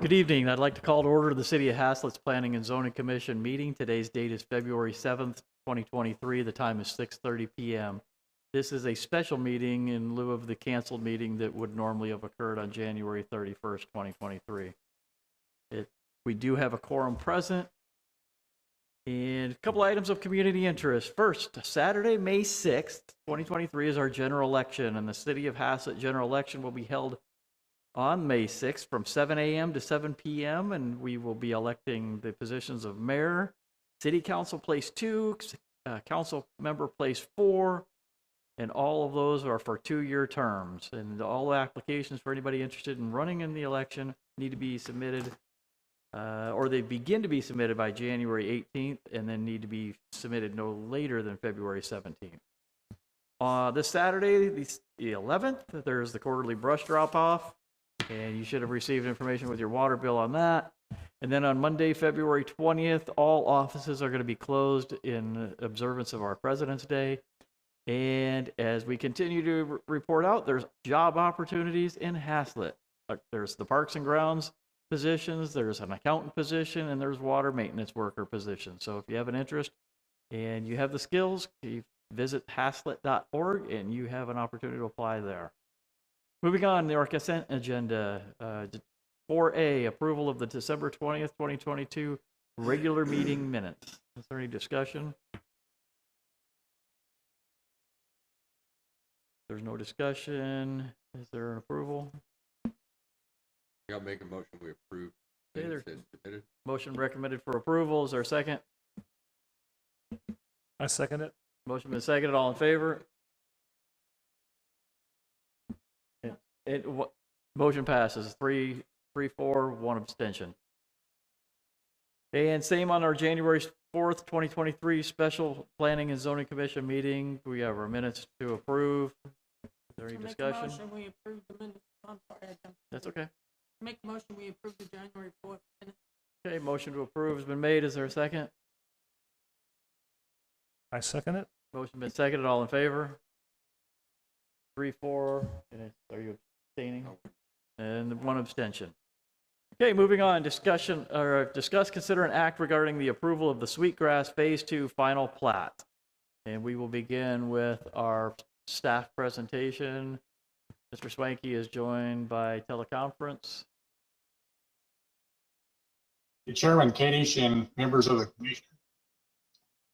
Good evening. I'd like to call to order the City of Haslet's Planning and Zoning Commission meeting. Today's date is February 7th, 2023. The time is 6:30 p.m. This is a special meeting in lieu of the canceled meeting that would normally have occurred on January 31st, 2023. We do have a quorum present. And a couple items of community interest. First, Saturday, May 6th, 2023 is our general election, and the City of Haslet general election will be held on May 6th from 7 a.m. to 7 p.m. and we will be electing the positions of mayor, city council place 2, council member place 4, and all of those are for 2-year terms. And all applications for anybody interested in running in the election need to be submitted, or they begin to be submitted by January 18th and then need to be submitted no later than February 17th. This Saturday, the 11th, there's the quarterly brush drop-off. And you should have received information with your water bill on that. And then on Monday, February 20th, all offices are going to be closed in observance of our President's Day. And as we continue to report out, there's job opportunities in Haslet. There's the Parks and Grounds positions, there's an accountant position, and there's water maintenance worker position. So if you have an interest and you have the skills, you visit haslet.org and you have an opportunity to apply there. Moving on, the consent agenda. 4A, approval of the December 20th, 2022 regular meeting minutes. Is there any discussion? There's no discussion. Is there an approval? I'll make a motion we approve. Motion recommended for approval. Is there a second? I second it. Motion been seconded. All in favor? Motion passes 3-4, 1 abstention. And same on our January 4th, 2023 special planning and zoning commission meeting. We have our minutes to approve. Is there any discussion? Make a motion we approve the minutes. I'm sorry, I jumped. That's okay. Make a motion we approve the January 4th minutes. Okay, motion to approve has been made. Is there a second? I second it. Motion been seconded. All in favor? 3-4. Are you abstaining? And 1 abstention. Okay, moving on. Discuss, consider an act regarding the approval of the Sweetgrass Phase 2 final plat. And we will begin with our staff presentation. Mr. Swanky is joined by teleconference. Chairman Kadish and members of the commission.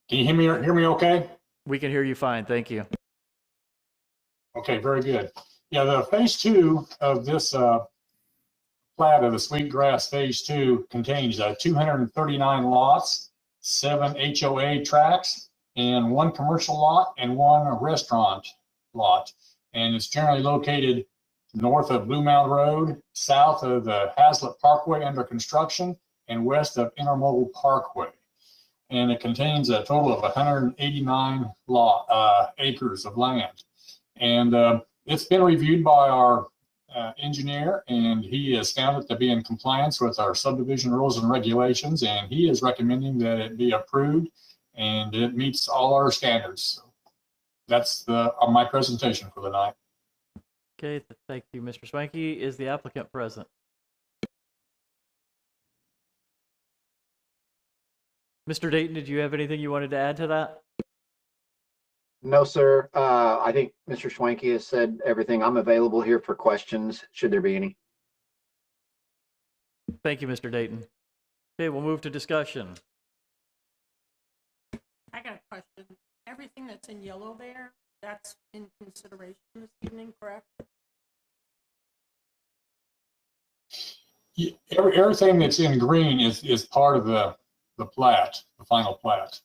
Can you hear me okay? We can hear you fine. Thank you. Okay, very good. Yeah, the phase 2 of this plat of the Sweetgrass phase 2 contains 239 lots, 7 HOA tracts, and 1 commercial lot and 1 restaurant lot. And it's generally located north of Blue Mound Road, south of the Haslet Parkway under construction, and west of Intermodal Parkway. And it contains a total of 189 acres of land. And it's been reviewed by our engineer, and he has found it to be in compliance with our subdivision rules and regulations, and he is recommending that it be approved, and it meets all our standards. So that's my presentation for the night. Okay, thank you, Mr. Swanky. Is the applicant present? Mr. Dayton, did you have anything you wanted to add to that? No, sir. I think Mr. Swanky has said everything. I'm available here for questions, should there be any. Thank you, Mr. Dayton. Okay, we'll move to discussion. I got a question. Everything that's in yellow there, that's in consideration this evening, correct? Yeah, everything that's in green is part of the plat, the final plat.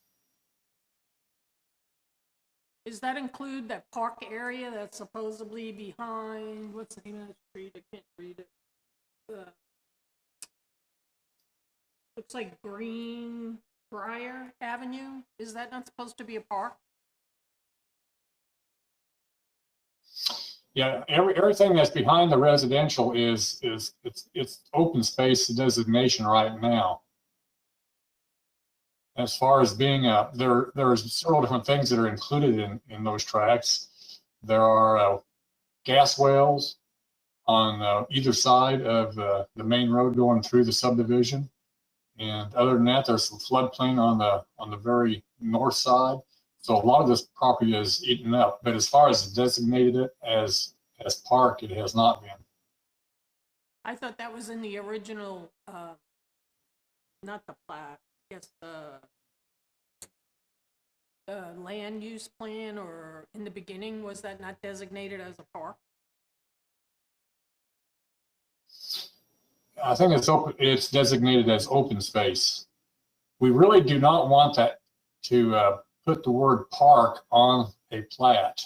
Does that include that park area that's supposedly behind, what's the name of the street? I can't read it. Looks like Greenbrier Avenue. Is that not supposed to be a park? Yeah, everything that's behind the residential is it's open space designation right now. As far as being there's several different things that are included in those tracts. There are gas wells, on either side of the main road going through the subdivision. And other than that, there's some floodplain on the very north side. So a lot of this property is eaten up. But as far as designated it as park, it has not been. I thought that was in the original, not the plat, I guess the land use plan, or in the beginning, was that not designated as a park? I think it's designated as open space. We really do not want that to put the word park on a plat.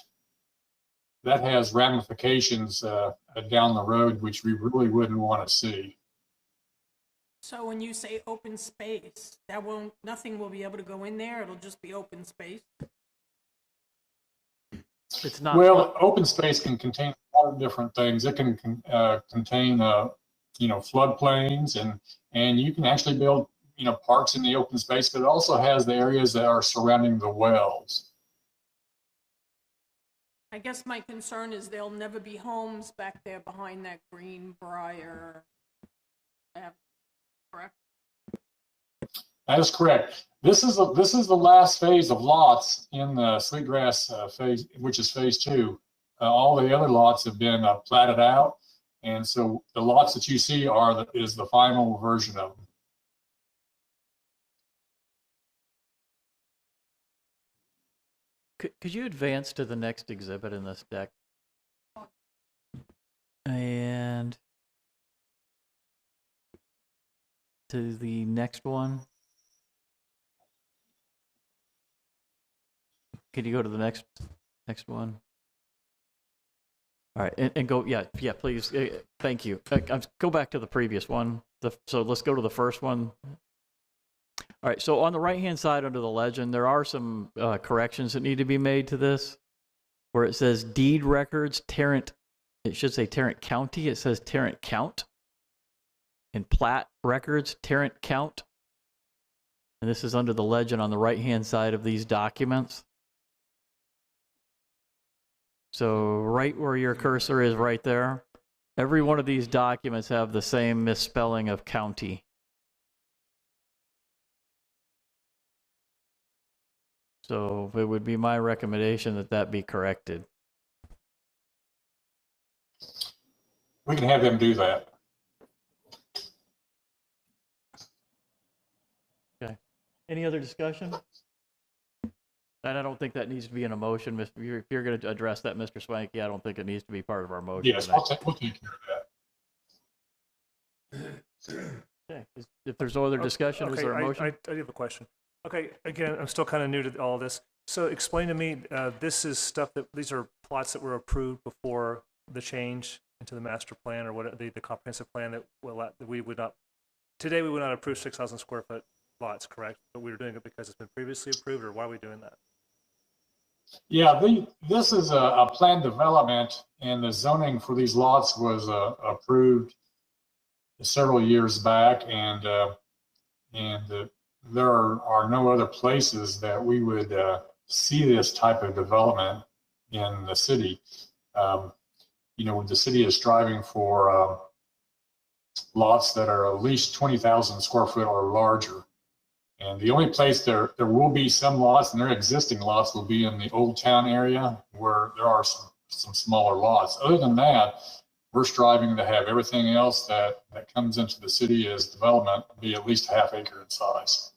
That has ramifications down the road, which we really wouldn't want to see. So when you say open space, nothing will be able to go in there, it'll just be open space? It's not. Well, open space can contain a lot of different things. It can contain, floodplains, and you can actually build, parks in the open space, but it also has the areas that are surrounding the wells. I guess my concern is there'll never be homes back there behind that green briar. Correct? That is correct. This is the last phase of lots in the Sweetgrass phase, which is phase 2. All the other lots have been platted out, and so the lots that you see is the final version of them. Could you advance to the next exhibit in this deck? And to the next one. Could you go to the next one? All right, and go, yeah, please. Thank you. Go back to the previous one. So let's go to the first one. All right, so on the right-hand side under the legend, there are some corrections that need to be made to this, where it says deed records, Tarrant, it should say Tarrant County, it says Tarrant Count. And plat records, Tarrant Count. And this is under the legend on the right-hand side of these documents. So right where your cursor is right there, every one of these documents have the same misspelling of county. So it would be my recommendation that that be corrected. We can have them do that. Okay. Any other discussion? And I don't think that needs to be in a motion. If you're going to address that, Mr. Swanky, I don't think it needs to be part of our motion. Yes, we'll take care of that. Okay. If there's no other discussion, is there a motion? I do have a question. Okay, again, I'm still kind of new to all this. So explain to me, this is stuff these are plots that were approved before the change into the master plan, or what the comprehensive plan that we would not, today we would not approve 6,000 square foot lots, correct? But we were doing it because it's been previously approved, or why are we doing that? Yeah, this is a planned development, and the zoning for these lots was approved several years back, and there are no other places that we would see this type of development in the city. The city is striving for lots that are at least 20,000 square foot or larger. And the only place there will be some lots, and their existing lots will be in the Old Town area where there are some smaller lots. Other than that, we're striving to have everything else that comes into the city as development be at least half acre in size.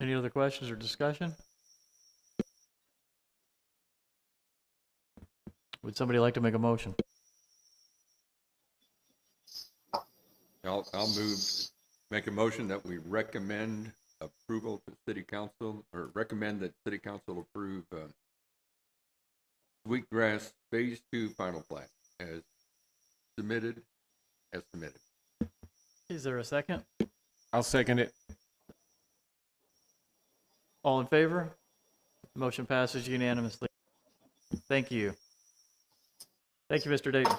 Any other questions or discussion? Would somebody like to make a motion? I'll make a motion that we recommend approval to city council, or recommend that city council approve Sweetgrass Phase 2 final plat as submitted. Is there a second? I'll second it. All in favor? Motion passes unanimously. Thank you. Thank you, Mr. Dayton.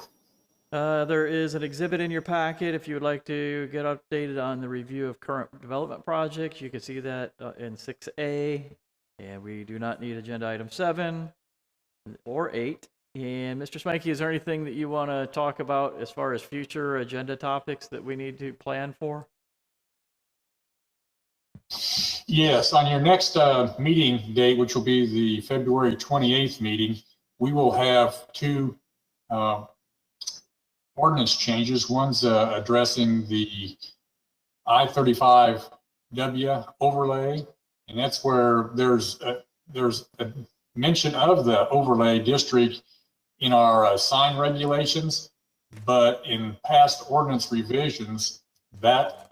There is an exhibit in your packet. If you would like to get updated on the review of current development projects, you can see that in 6A. And we do not need agenda item 7 or 8. And Mr. Swanky, is there anything that you want to talk about as far as future agenda topics that we need to plan for? Yes, on your next meeting date, which will be the February 28th meeting, we will have 2 ordinance changes. One's addressing the I-35W overlay, and that's where there's a mention of the overlay district in our sign regulations, but in past ordinance revisions, that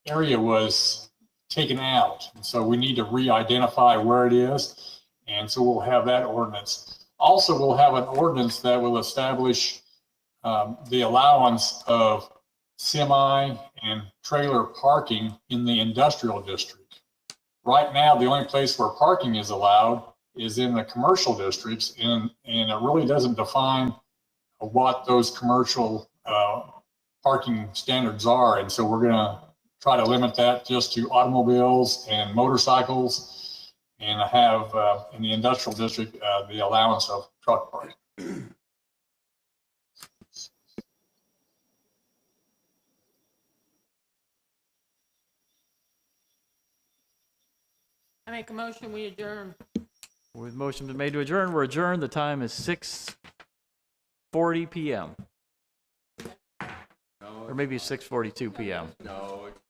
area was taken out. And so we need to re-identify where it is. And so we'll have that ordinance. Also, we'll have an ordinance that will establish the allowance of semi and trailer parking in the industrial district. Right now, the only place where parking is allowed is in the commercial districts, and it really doesn't define what those commercial parking standards are. And so we're going to try to limit that just to automobiles and motorcycles, and have in the industrial district the allowance of truck parking. I make a motion, we adjourn. With motion been made to adjourn, we're adjourned. The time is 6:40 p.m. No, Or maybe 6:42 p.m. no, it's